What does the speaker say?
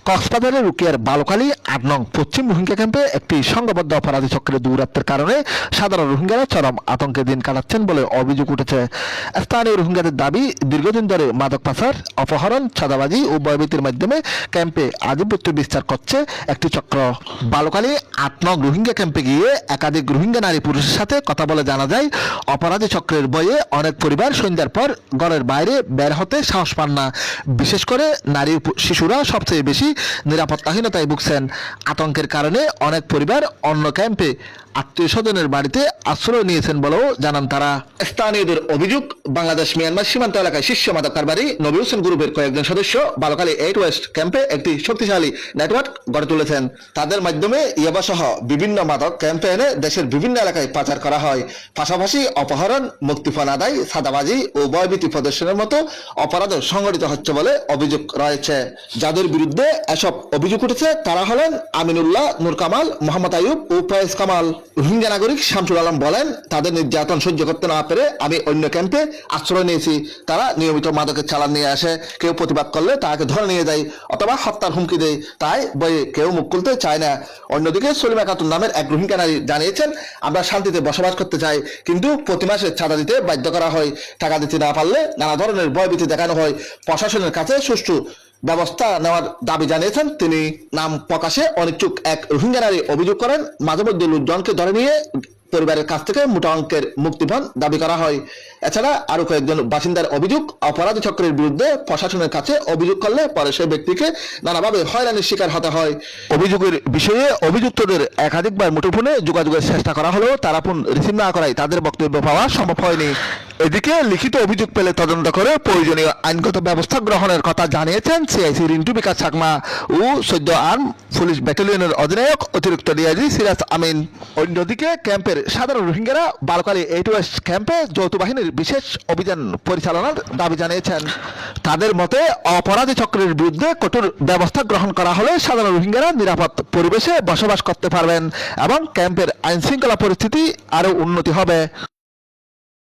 কক্সবাজারের রুকিয়ার বালুখালী ৮ নং পশ্চিম রোহিঙ্গা ক্যাম্পে একটি সংঘবদ্ধ অপরাধী চক্রের দৌরাত্মের কারণে সাধারণ রোহিঙ্গারা চরম আতঙ্কে দিন কাটাচ্ছেন বলে অভিযোগ উঠেছে। স্থানীয় রোহিঙ্গাদের দাবি, দীর্ঘদিন ধরে মাদক পাচার, অপহরণ, চাঁদাবাজি ও ভয়ভীতির মাধ্যমে ক্যাম্পে আধিপত্য বিস্তার করছে একটি চক্র। বালুখালী ৮ নং রোহিঙ্গা ক্যাম্পে গিয়ে একাধিক রোহিঙ্গা নারী পুরুষের সাথে কথা বলে জানা যায়, অপরাধী চক্রের ভয়ে অনেক পরিবার সন্ধ্যার পর ঘরের বাইরে বের হতে সাহস পান না। বিশেষ করে নারী শিশুরা সবচেয়ে বেশি নিরাপত্তাহীনতায় ভুগছেন। আতঙ্কের কারণে অনেক পরিবার অন্য ক্যাম্পে আত্মীয় স্বজনের বাড়িতে আশ্রয় নিয়েছেন বলেও জানান তারা। স্থানীয়দের অভিযোগ, বাংলাদেশ মিয়ানমার সীমান্ত এলাকায় শীর্ষ মাদক কারবারি নবী হোসেন গ্রুপের কয়েকজন সদস্য বালুখালী 8 ওয়েস্ট ক্যাম্পে একটি শক্তিশালী নেটওয়ার্ক গড়ে তুলেছেন। তাদের মাধ্যমে ইয়াবা সহ বিভিন্ন মাদক ক্যাম্পে এনে দেশের বিভিন্ন এলাকায় পাচার করা হয়। পাশাপাশি অপহরণ, মুক্তিপণ আদায়, সাদাবাজি ও ভয়ভীতি প্রদর্শনের মতো অপরাধ সংঘটিত হচ্ছে বলে অভিযোগ রয়েছে। যাদের বিরুদ্ধে এসব অভিযোগ উঠেছে তারা হলেন আমিনুল্লাহ, নূর কামাল, মোহাম্মদ আইয়ুব ও ফয়েজ কামাল। রোহিঙ্গা নাগরিক শামসুল আলম বলেন, তাদের নির্যাতন সহ্য করতে না পেরে আমি অন্য ক্যাম্পে আশ্রয় নিয়েছি। তারা নিয়মিত মাদকের চালান নিয়ে আসে, কেউ প্রতিবাদ করলে তাকে ধরে নিয়ে যায় অথবা হত্যার হুমকি দেয়। তাই বইয়ে কেউ মুখ খুলতে চায় না। অন্যদিকে সলিমা খাতুন নামের এক রোহিঙ্গা নারী জানিয়েছেন, আমরা শান্তিতে বসবাস করতে চাই, কিন্তু প্রতি মাসে চাঁদা দিতে বাধ্য করা হয়। টাকা দিতে না পারলে নানা ধরনের ভয়ভীতি দেখানো হয়। প্রশাসনের কাছে সুষ্ঠু ব্যবস্থা নেওয়ার দাবি জানিয়েছেন তিনি। নাম প্রকাশে অনিচ্ছুক এক রোহিঙ্গা নারী অভিযোগ করেন, মাঝে মধ্যে লোকজনকে ধরে নিয়ে পরিবারের কাছ থেকে মোটা অঙ্কের মুক্তিপণ দাবি করা হয়। এছাড়া আরো কয়েকজন বাসিন্দার অভিযোগ, অপরাধী চক্রের বিরুদ্ধে প্রশাসনের কাছে অভিযোগ করলে পরে সেই ব্যক্তিকে নানাভাবে হয়রানির শিকার হতে হয়। অভিযোগের বিষয়ে অভিযুক্তদের একাধিকবার মুঠোফোনে যোগাযোগের চেষ্টা করা হলেও তারা ফোন রিসিভ না করায় তাদের বক্তব্য পাওয়া সম্ভব হয়নি। এদিকে লিখিত অভিযোগ পেলে তদন্ত করে প্রয়োজনীয় আইনগত ব্যবস্থা গ্রহণের কথা জানিয়েছেন সিআইসি রিন্টু বিকাশ চাকমা ও 14 আর্ম পুলিশ ব্যাটালিয়নের অধিনায়ক অতিরিক্ত ডিআইজি সিরাজ আমিন। অন্যদিকে ক্যাম্পের সাধারণ রোহিঙ্গারা বালুখালী 8 ওয়েস্ট ক্যাম্পে যৌথ বাহিনীর বিশেষ অভিযান পরিচালনার দাবি জানিয়েছেন। তাদের মতে, অপরাধী চক্রের বিরুদ্ধে কঠোর ব্যবস্থা গ্রহণ করা হলে সাধারণ রোহিঙ্গারা নিরাপদ পরিবেশে বসবাস করতে পারবেন এবং ক্যাম্পের আইনশৃঙ্খলা পরিস্থিতি আরও উন্নতি হবে।